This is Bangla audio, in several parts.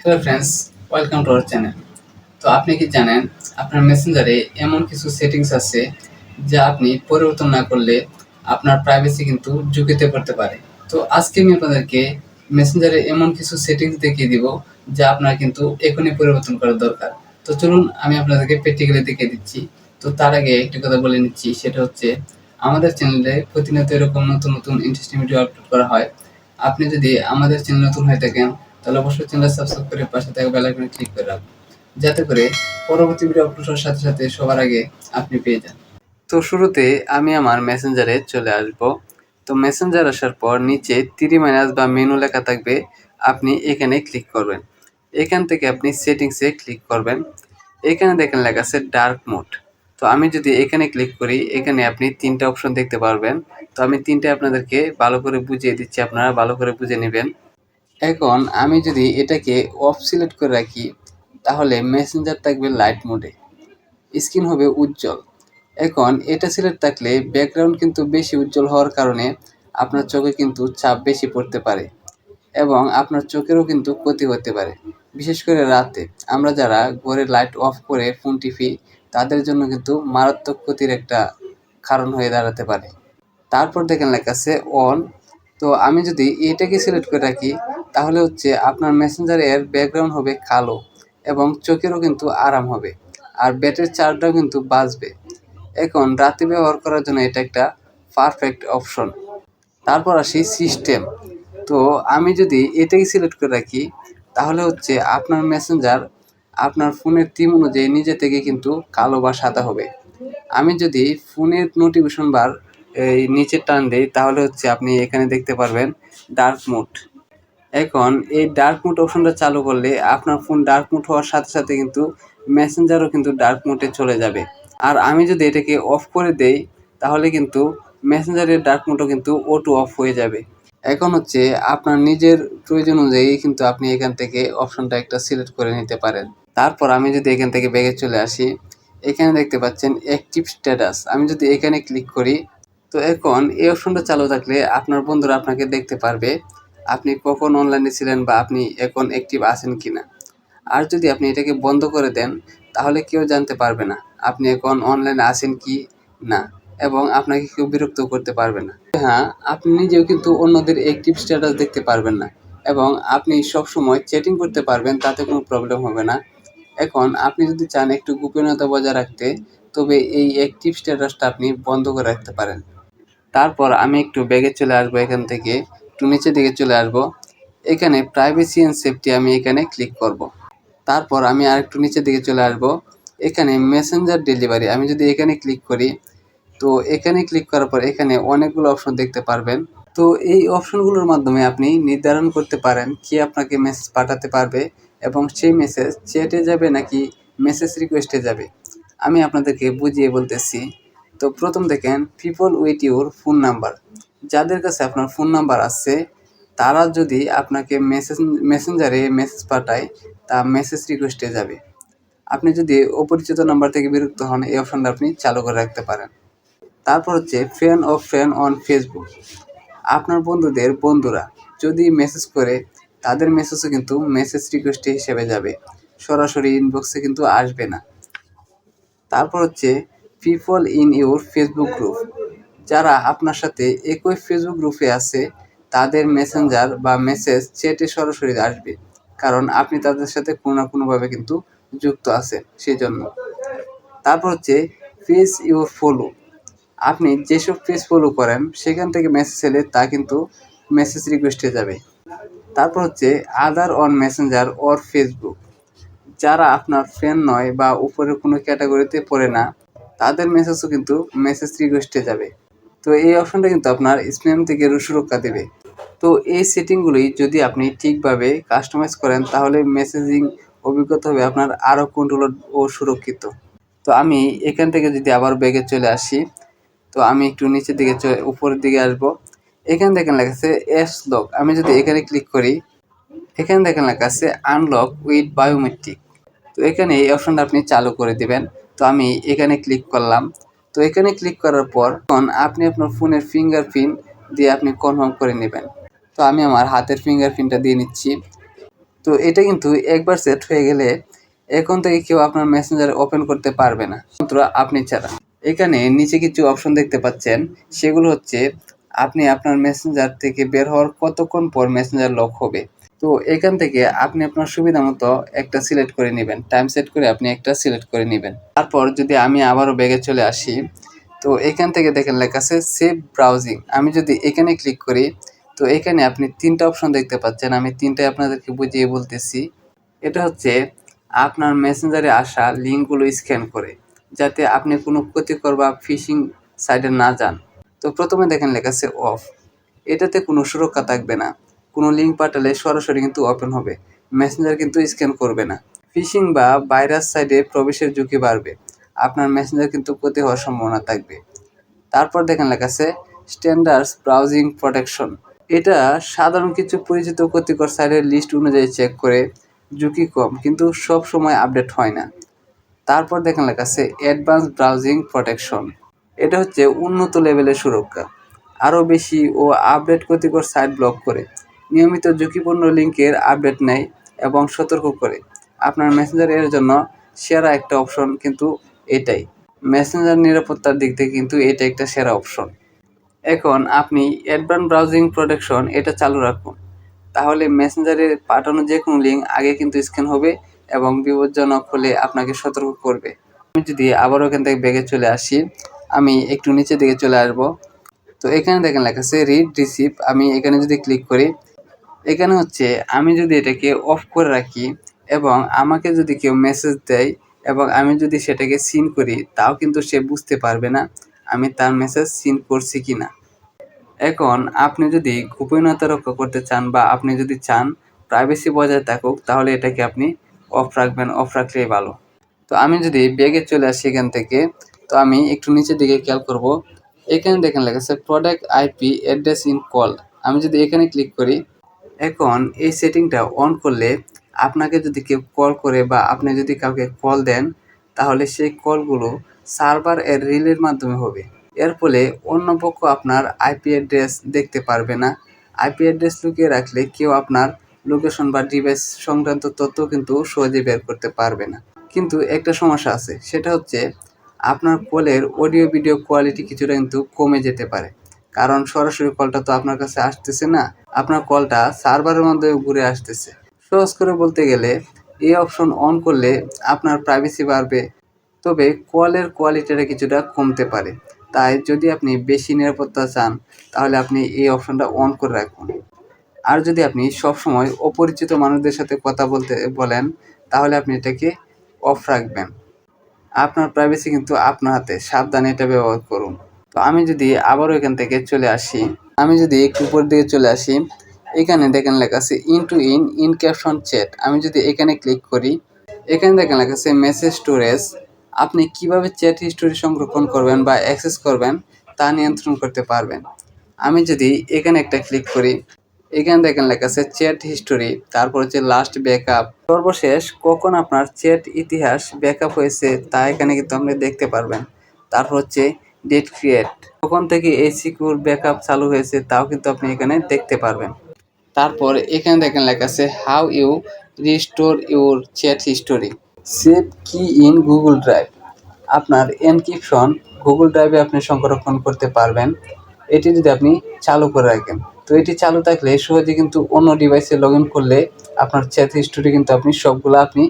Hello friends, welcome to our channel. তো আপনি কি জানেন আপনার মেসেঞ্জারে এমন কিছু সেটিংস আছে যা আপনি পরিবর্তন না করলে আপনার প্রাইভেসি কিন্তু ঝুঁকিতে পড়তে পারে। তো আজকে আমি আপনাদেরকে মেসেঞ্জারে এমন কিছু সেটিংস দেখিয়ে দিব যা আপনার কিন্তু এখনই পরিবর্তন করা দরকার। তো চলুন আমি আপনাদেরকে প্র্যাকটিক্যালি দেখিয়ে দিচ্ছি। তো তার আগে একটি কথা বলে নিচ্ছি, সেটা হচ্ছে আমাদের চ্যানেলে প্রতিনিয়ত এরকম নতুন নতুন ইন্টারেস্টিং ভিডিও আপলোড করা হয়। আপনি যদি আমাদের চ্যানেল নতুন হয়ে থাকেন তাহলে অবশ্যই চ্যানেল সাবস্ক্রাইব করে পাশে থাকা বেল আইকনে ক্লিক করে রাখুন, যাতে করে পরবর্তী ভিডিও আপলোড হওয়ার সাথে সাথে সবার আগে আপনি পেয়ে যান। তো শুরুতে আমি আমার মেসেঞ্জারে চলে আসব। তো মেসেঞ্জার আসার পর নিচে 3 মাইনাস বা মেনু লেখা থাকবে, আপনি এখানে ক্লিক করবেন। এখান থেকে আপনি সেটিংসে ক্লিক করবেন। এখানে দেখেন লেখা আছে ডার্ক মোড। তো আমি যদি এখানে ক্লিক করি, এখানে আপনি 3টা অপশন দেখতে পারবেন। তো আমি 3টে আপনাদেরকে ভালো করে বুঝিয়ে দিচ্ছি, আপনারা ভালো করে বুঝে নেবেন। এখন আমি যদি এটাকে অফ সিলেক্ট করে রাখি, তাহলে মেসেঞ্জার থাকবে লাইট মোডে, স্ক্রিন হবে উজ্জ্বল। এখন এটা সিলেক্ট থাকলে ব্যাকগ্রাউন্ড কিন্তু বেশি উজ্জ্বল হওয়ার কারণে আপনার চোখে কিন্তু চাপ বেশি পড়তে পারে এবং আপনার চোখেরও কিন্তু ক্ষতি হতে পারে। বিশেষ করে রাতে আমরা যারা ঘরে লাইট অফ করে ফোন টিপি, তাদের জন্য কিন্তু মারাত্মক ক্ষতির একটা কারণ হয়ে দাঁড়াতে পারে। তারপর দেখেন লেখা আছে অন। তো আমি যদি এটাকে সিলেক্ট করে রাখি, তাহলে হচ্ছে আপনার মেসেঞ্জারের ব্যাকগ্রাউন্ড হবে কালো এবং চোখেরও কিন্তু আরাম হবে, আর ব্যাটারির চার্জটাও কিন্তু বাঁচবে। এখন রাতে ব্যবহার করার জন্য এটা একটা পারফেক্ট অপশন। তারপর আসি সিস্টেম। তো আমি যদি এটাকে সিলেক্ট করে রাখি, তাহলে হচ্ছে আপনার মেসেঞ্জার আপনার ফোনের থিম অনুযায়ী নিজে থেকে কিন্তু কালো বা সাদা হবে। আমি যদি ফোনের নোটিফিকেশন বার এই নিচে টান দেই, তাহলে হচ্ছে আপনি এখানে দেখতে পারবেন ডার্ক মোড। এখন এই ডার্ক মোড অপশনটা চালু করলে আপনার ফোন ডার্ক মোড হওয়ার সাথে সাথে কিন্তু মেসেঞ্জারও কিন্তু ডার্ক মোডে চলে যাবে। আর আমি যদি এটাকে অফ করে দেই, তাহলে কিন্তু মেসেঞ্জারের ডার্ক মোডও কিন্তু অটো অফ হয়ে যাবে। এখন হচ্ছে আপনার নিজের প্রয়োজন অনুযায়ী কিন্তু আপনি এখান থেকে অপশনটা একটা সিলেক্ট করে নিতে পারেন। তারপর আমি যদি এখান থেকে ব্যাগে চলে আসি, এখানে দেখতে পাচ্ছেন অ্যাক্টিভ স্ট্যাটাস। আমি যদি এখানে ক্লিক করি, তো এখন এই অপশনটা চালু থাকলে আপনার বন্ধুরা আপনাকে দেখতে পারবে আপনি কখন অনলাইনে ছিলেন বা আপনি এখন অ্যাক্টিভ আছেন কিনা। আর যদি আপনি এটাকে বন্ধ করে দেন, তাহলে কেউ জানতে পারবে না আপনি এখন অনলাইনে আছেন কি না, এবং আপনাকে কেউ বিরক্ত করতে পারবে না। হ্যাঁ, আপনি নিজেও কিন্তু অন্যদের অ্যাক্টিভ স্ট্যাটাস দেখতে পারবেন না এবং আপনি সবসময় চ্যাটিং করতে পারবেন, তাতে কোনো প্রবলেম হবে না। এখন আপনি যদি চান একটু গোপনীয়তা বজায় রাখতে, তবে এই অ্যাক্টিভ স্ট্যাটাসটা আপনি বন্ধ করে রাখতে পারেন। তারপর আমি একটু ব্যাগে চলে আসবো, এখান থেকে একটু নিচের দিকে চলে আসবো। এখানে প্রাইভেসি অ্যান্ড সেফটি আমি এখানে ক্লিক করব। তারপর আমি আরেকটু নিচের দিকে চলে আসবো। এখানে মেসেঞ্জার ডেলিভারি আমি যদি এখানে ক্লিক করি, তো এখানে ক্লিক করার পর এখানে অনেকগুলো অপশন দেখতে পারবেন। তো এই অপশনগুলোর মাধ্যমে আপনি নির্ধারণ করতে পারেন কে আপনাকে মেসেজ পাঠাতে পারবে এবং সেই মেসেজ চ্যাটে যাবে নাকি মেসেজ রিকোয়েস্টে যাবে। আমি আপনাদেরকে বুঝিয়ে বলতেছি। তো প্রথম দেখেন people with your phone number. যাদের কাছে আপনার ফোন নাম্বার আছে, তারা যদি আপনাকে মেসেঞ্জারে মেসেজ পাঠায়, তা মেসেজ রিকোয়েস্টে যাবে। আপনি যদি অপরিচিত নাম্বার থেকে বিরক্ত হন, এই অপশনটা আপনি চালু করে রাখতে পারেন। তারপর হচ্ছে friend of friend on Facebook. আপনার বন্ধুদের বন্ধুরা যদি মেসেজ করে, তাদের মেসেজও কিন্তু মেসেজ রিকোয়েস্টে হিসেবে যাবে, সরাসরি ইনবক্সে কিন্তু আসবে না। তারপর হচ্ছে people in your Facebook group. যারা আপনার সাথে একই ফেসবুক গ্রুপে আছে, তাদের মেসেঞ্জার বা মেসেজ চ্যাটে সরাসরি আসবে, কারণ আপনি তাদের সাথে কোনো না কোনোভাবে কিন্তু যুক্ত আছেন সেই জন্য। তারপর হচ্ছে পেজ ইউর ফলো। আপনি যেসব পেজ ফলো করেন সেখান থেকে মেসেজ এলে তা কিন্তু মেসেজ রিকোয়েস্টে যাবে। তারপর হচ্ছে আদার অন মেসেঞ্জার অর ফেসবুক। যারা আপনার ফ্রেন্ড নয় বা উপরের কোনো ক্যাটাগরিতে পড়ে না, তাদের মেসেজও কিন্তু মেসেজ রিকোয়েস্টে যাবে। তো এই অপশনটা কিন্তু আপনার স্প্যাম থেকে সুরক্ষা দেবে। তো এই সেটিংগুলি যদি আপনি ঠিকভাবে কাস্টমাইজ করেন, তাহলে মেসেজিং অভিজ্ঞতা হবে আপনার আরও কন্ট্রোল ও সুরক্ষিত। তো আমি এখান থেকে যদি আবার ব্যাগে চলে আসি, তো আমি একটু নিচের দিকে উপরের দিকে আসবো। এখানে দেখেন লেখা আছে এস লক। আমি যদি এখানে ক্লিক করি, এখানে দেখেন লেখা আছে আনলক উইথ বায়োমেট্রিক। তো এখানে এই অপশনটা আপনি চালু করে দিবেন। তো আমি এখানে ক্লিক করলাম। তো এখানে ক্লিক করার পর এখন আপনি আপনার ফোনের ফিঙ্গারপ্রিন্ট দিয়ে আপনি কনফার্ম করে নেবেন। তো আমি আমার হাতের ফিঙ্গারপ্রিন্টটা দিয়ে নিচ্ছি। তো এটা কিন্তু একবার সেট হয়ে গেলে এখন থেকে কেউ আপনার মেসেঞ্জার ওপেন করতে পারবে না, মাত্র আপনি ছাড়া। এখানে নিচে কিছু অপশন দেখতে পাচ্ছেন, সেগুলো হচ্ছে আপনি আপনার মেসেঞ্জার থেকে বের হওয়ার কতক্ষণ পর মেসেঞ্জার লক হবে। তো এখান থেকে আপনি আপনার সুবিধা মতো একটা সিলেক্ট করে নেবেন, টাইম সেট করে আপনি একটা সিলেক্ট করে নেবেন। তারপর যদি আমি আবারও ব্যাগে চলে আসি, তো এখান থেকে দেখেন লেখা আছে সেভ ব্রাউজিং। আমি যদি এখানে ক্লিক করি, তো এখানে আপনি 3টা অপশন দেখতে পাচ্ছেন, আমি 3টাই আপনাদেরকে বুঝিয়ে বলতেছি। এটা হচ্ছে আপনার মেসেঞ্জারে আসা লিঙ্কগুলো স্ক্যান করে, যাতে আপনি কোনো ক্ষতিকর বা ফিশিং সাইটে না যান। তো প্রথমে দেখেন লেখা আছে অফ, এটাতে কোনো সুরক্ষা থাকবে না, কোনো লিঙ্ক পাঠালে সরাসরি কিন্তু ওপেন হবে, মেসেঞ্জার কিন্তু স্ক্যান করবে না। ফিশিং বা ভাইরাস সাইটে প্রবেশের ঝুঁকি বাড়বে, আপনার মেসেঞ্জার কিন্তু ক্ষতি হওয়ার সম্ভাবনা থাকবে। তারপর দেখেন লেখা আছে স্ট্যান্ডার্ডস ব্রাউজিং প্রোটেকশন। এটা সাধারণ কিছু পরিচিত ক্ষতিকর সাইটের লিস্ট অনুযায়ী চেক করে, ঝুঁকি কম কিন্তু সব সময় আপডেট হয় না। তারপর দেখেন লেখা আছে অ্যাডভান্স ব্রাউজিং প্রোটেকশন। এটা হচ্ছে উন্নত লেভেলের সুরক্ষা, আরও বেশি ও আপডেট ক্ষতিকর সাইট ব্লক করে, নিয়মিত ঝুঁকিপূর্ণ লিঙ্কের আপডেট নেয় এবং সতর্ক করে। আপনার মেসেঞ্জার এর জন্য সেরা একটা অপশন কিন্তু এটাই। মেসেঞ্জার নিরাপত্তার দিক থেকে কিন্তু এটা একটা সেরা অপশন। এখন আপনি অ্যাডভান্স ব্রাউজিং প্রোটেকশন এটা চালু রাখুন, তাহলে মেসেঞ্জারে পাঠানো যে কোনো লিঙ্ক আগে কিন্তু স্ক্যান হবে এবং বিপজ্জনক হলে আপনাকে সতর্ক করবে। আমি যদি আবারও এখান থেকে ব্যাগে চলে আসি, আমি একটু নিচের দিকে চলে আসব। তো এখানে দেখেন লেখা আছে রিড রিসিভ। আমি এখানে যদি ক্লিক করি, এখানে হচ্ছে আমি যদি এটাকে অফ করে রাখি এবং আমাকে যদি কেউ মেসেজ দেয় এবং আমি যদি সেটাকে সিন করি, তাও কিন্তু সে বুঝতে পারবে না আমি তার মেসেজ সিন করছি কিনা। এখন আপনি যদি গোপনীয়তা রক্ষা করতে চান বা আপনি যদি চান প্রাইভেসি বজায় থাকুক, তাহলে এটাকে আপনি অফ রাখবেন, অফ রাখলেই ভালো। তো আমি যদি ব্যাগে চলে আসি এখান থেকে, তো আমি একটু নিচের দিকে খেয়াল করব, এখানে দেখেন লেখা আছে product IP address in call. আমি যদি এখানে ক্লিক করি, এখন এই সেটিংটা অন করলে আপনাকে যদি কেউ কল করে বা আপনি যদি কাউকে কল দেন, তাহলে সেই কলগুলো সার্ভার এর রিলের মাধ্যমে হবে। এর ফলে অন্য পক্ষ আপনার আইপি অ্যাড্রেস দেখতে পারবে না। আইপি অ্যাড্রেস লুকিয়ে রাখলে কেউ আপনার লোকেশন বা ডিভাইস সংক্রান্ত তথ্য কিন্তু সহজে বের করতে পারবে না। কিন্তু একটা সমস্যা আছে, সেটা হচ্ছে আপনার কলের অডিও ভিডিও কোয়ালিটি কিছুটা কিন্তু কমে যেতে পারে, কারণ সরাসরি কলটা তো আপনার কাছে আসতেছে না, আপনার কলটা সার্ভারের মধ্যে ঘুরে আসতেছে। সহজ করে বলতে গেলে এই অপশন অন করলে আপনার প্রাইভেসি বাড়বে, তবে কলের কোয়ালিটিটা কিছুটা কমতে পারে। তাই যদি আপনি বেশি নিরাপত্তা চান, তাহলে আপনি এই অপশনটা অন করে রাখুন। আর যদি আপনি সবসময় অপরিচিত মানুষদের সাথে কথা বলেন, তাহলে আপনি এটাকে অফ রাখবেন। আপনার প্রাইভেসি কিন্তু আপনার হাতে, সাবধানে এটা ব্যবহার করুন। তো আমি যদি আবারও এখান থেকে চলে আসি, আমি যদি একটু উপর দিকে চলে আসি, এখানে দেখেন লেখা আছে ইন ক্যাপশন চ্যাট। আমি যদি এখানে ক্লিক করি, এখানে দেখেন লেখা আছে মেসেজ স্টোরেজ। আপনি কিভাবে চ্যাট হিস্টোরি সংরক্ষণ করবেন বা অ্যাক্সেস করবেন তা নিয়ন্ত্রণ করতে পারবেন। আমি যদি এখানে একটা ক্লিক করি, এখানে দেখেন লেখা আছে চ্যাট হিস্টোরি, তারপর হচ্ছে লাস্ট ব্যাকআপ, সর্বশেষ কখন আপনার চ্যাট ইতিহাস ব্যাকআপ হয়েছে তা এখানে কিন্তু আপনি দেখতে পারবেন। তারপর হচ্ছে ডেট ক্রিয়েট, কখন থেকে এই সিকিউর ব্যাকআপ চালু হয়েছে তাও কিন্তু আপনি এখানে দেখতে পারবেন। তারপর এখানে দেখেন লেখা আছে how you restore your chat history, save key in Google Drive. আপনার এনক্রিপশন গুগল ড্রাইভে আপনি সংরক্ষণ করতে পারবেন, এটি যদি আপনি চালু করে রাখেন। তো এটি চালু থাকলে সহজে কিন্তু অন্য ডিভাইসে লগ ইন করলে আপনার চ্যাট হিস্টোরি কিন্তু আপনি সবগুলো আপনি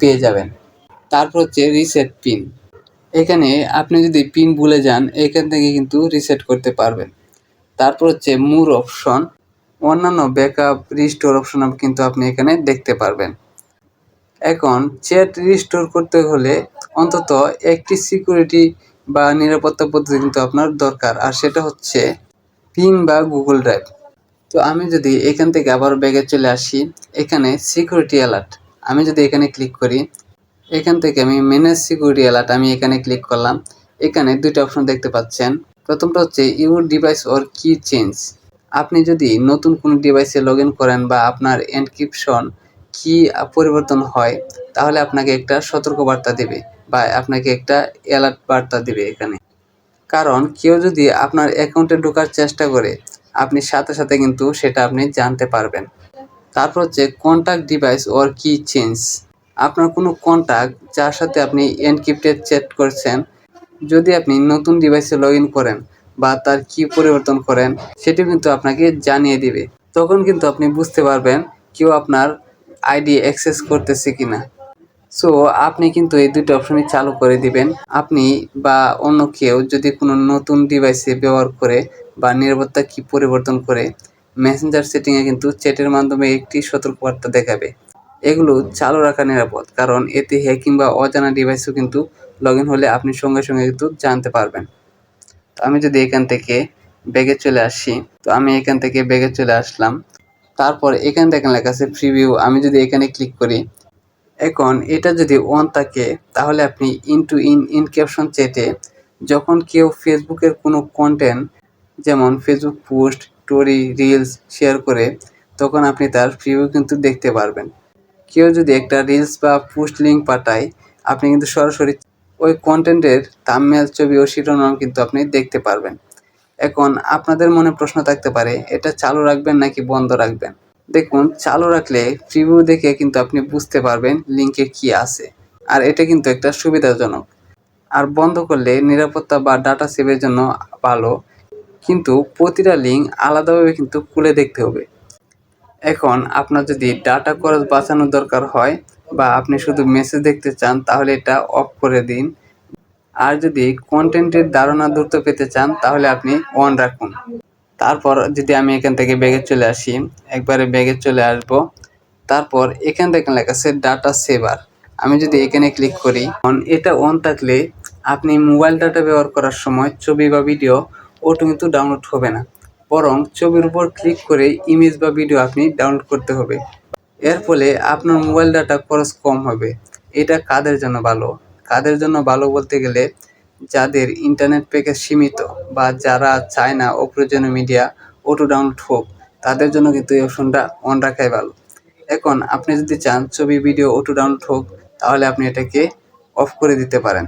পেয়ে যাবেন। তারপর হচ্ছে রিসেট পিন, এখানে আপনি যদি পিন ভুলে যান এখান থেকে কিন্তু রিসেট করতে পারবেন। তারপর হচ্ছে মোর অপশন, অন্যান্য ব্যাকআপ রিস্টোর অপশন কিন্তু আপনি এখানে দেখতে পারবেন। এখন চ্যাট রিস্টোর করতে হলে অন্তত একটি সিকিউরিটি বা নিরাপত্তা পদ্ধতি কিন্তু আপনার দরকার, আর সেটা হচ্ছে পিন বা গুগল ড্রাইভ। তো আমি যদি এখান থেকে আবার ব্যাগে চলে আসি, এখানে সিকিউরিটি অ্যালার্ট, আমি যদি এখানে ক্লিক করি, এখান থেকে আমি ম্যানেজ সিকিউরিটি অ্যালার্ট, আমি এখানে ক্লিক করলাম। এখানে দুইটা অপশন দেখতে পাচ্ছেন। প্রথমটা হচ্ছে ইউর ডিভাইস অর কি চেঞ্জ। আপনি যদি নতুন কোনো ডিভাইসে লগ ইন করেন বা আপনার এনক্রিপশন কি পরিবর্তন হয়, তাহলে আপনাকে একটা সতর্কবার্তা দেবে বা আপনাকে একটা অ্যালার্ট বার্তা দেবে এখানে। কারণ কেউ যদি আপনার অ্যাকাউন্টে ঢোকার চেষ্টা করে, আপনি সাথে সাথে কিন্তু সেটা আপনি জানতে পারবেন। তারপর হচ্ছে কন্টাক্ট ডিভাইস অর কি চেঞ্জ। আপনার কোনো কন্টাক্ট যার সাথে আপনি এনক্রিপ্টেড চ্যাট করছেন, যদি আপনি নতুন ডিভাইসে লগ ইন করেন বা তার কি পরিবর্তন করেন, সেটি কিন্তু আপনাকে জানিয়ে দিবে। তখন কিন্তু আপনি বুঝতে পারবেন কেউ আপনার আইডি অ্যাক্সেস করতেছে কিনা। সো আপনি কিন্তু এই দুটো অপশনই চালু করে দিবেন। আপনি বা অন্য কেউ যদি কোনো নতুন ডিভাইসে ব্যবহার করে বা নিরাপত্তা কি পরিবর্তন করে, মেসেঞ্জার সেটিংয়ে কিন্তু চ্যাটের মাধ্যমে একটি সতর্কবার্তা দেখাবে। এগুলো চালু রাখা নিরাপদ, কারণ এতে হ্যাকিং বা অজানা ডিভাইসও কিন্তু লগ ইন হলে আপনি সঙ্গে সঙ্গে কিন্তু জানতে পারবেন। তো আমি যদি এখান থেকে ব্যাগে চলে আসি, তো আমি এখান থেকে ব্যাগে চলে আসলাম। তারপর এখানে দেখেন লেখা আছে প্রিভিউ, আমি যদি এখানে ক্লিক করি, এখন এটা যদি অন থাকে তাহলে আপনি ইনক্যাপশন চ্যাটে যখন কেউ ফেসবুকের কোনো কন্টেন্ট যেমন Facebook post, story, reels share করে, তখন আপনি তার প্রিভিউ কিন্তু দেখতে পারবেন। কেউ যদি একটা রিলস বা পোস্ট লিঙ্ক পাঠায়, আপনি কিন্তু সরাসরি ওই কন্টেন্টের থাম্বনেল, ছবি ও শিরোনাম কিন্তু আপনি দেখতে পারবেন। এখন আপনাদের মনে প্রশ্ন থাকতে পারে, এটা চালু রাখবেন নাকি বন্ধ রাখবেন? দেখুন, চালু রাখলে প্রিভিউ দেখে কিন্তু আপনি বুঝতে পারবেন লিঙ্কে কি আছে, আর এটা কিন্তু একটা সুবিধাজনক। আর বন্ধ করলে নিরাপত্তা বা ডাটা সেভের জন্য ভালো, কিন্তু প্রতিটা লিঙ্ক আলাদাভাবে কিন্তু খুলে দেখতে হবে। এখন আপনার যদি ডাটা খরচ বাঁচানোর দরকার হয় বা আপনি শুধু মেসেজ দেখতে চান, তাহলে এটা অফ করে দিন। আর যদি কন্টেন্টের ধারণা দ্রুত পেতে চান, তাহলে আপনি অন রাখুন। তারপর যদি আমি এখান থেকে ব্যাগে চলে আসি, একবারে ব্যাগে চলে আসবো। তারপর এখান থেকে লেখা আছে ডাটা সেভার, আমি যদি এখানে ক্লিক করি, এটা অন থাকলে আপনি মোবাইল ডাটা ব্যবহার করার সময় ছবি বা ভিডিও ওটা কিন্তু ডাউনলোড হবে না, বরং ছবির উপর ক্লিক করে ইমেজ বা ভিডিও আপনি ডাউনলোড করতে হবে। এর ফলে আপনার মোবাইল ডাটা খরচ কম হবে। এটা কাদের জন্য ভালো? কাদের জন্য ভালো বলতে গেলে, যাদের ইন্টারনেট প্যাকেজ সীমিত বা যারা চায় না অপ্রয়োজনীয় মিডিয়া অটো ডাউনলোড হোক, তাদের জন্য কিন্তু এই অপশনটা অন রাখাই ভালো। এখন আপনি যদি চান ছবি, ভিডিও অটো ডাউনলোড হোক, তাহলে আপনি এটাকে অফ করে দিতে পারেন।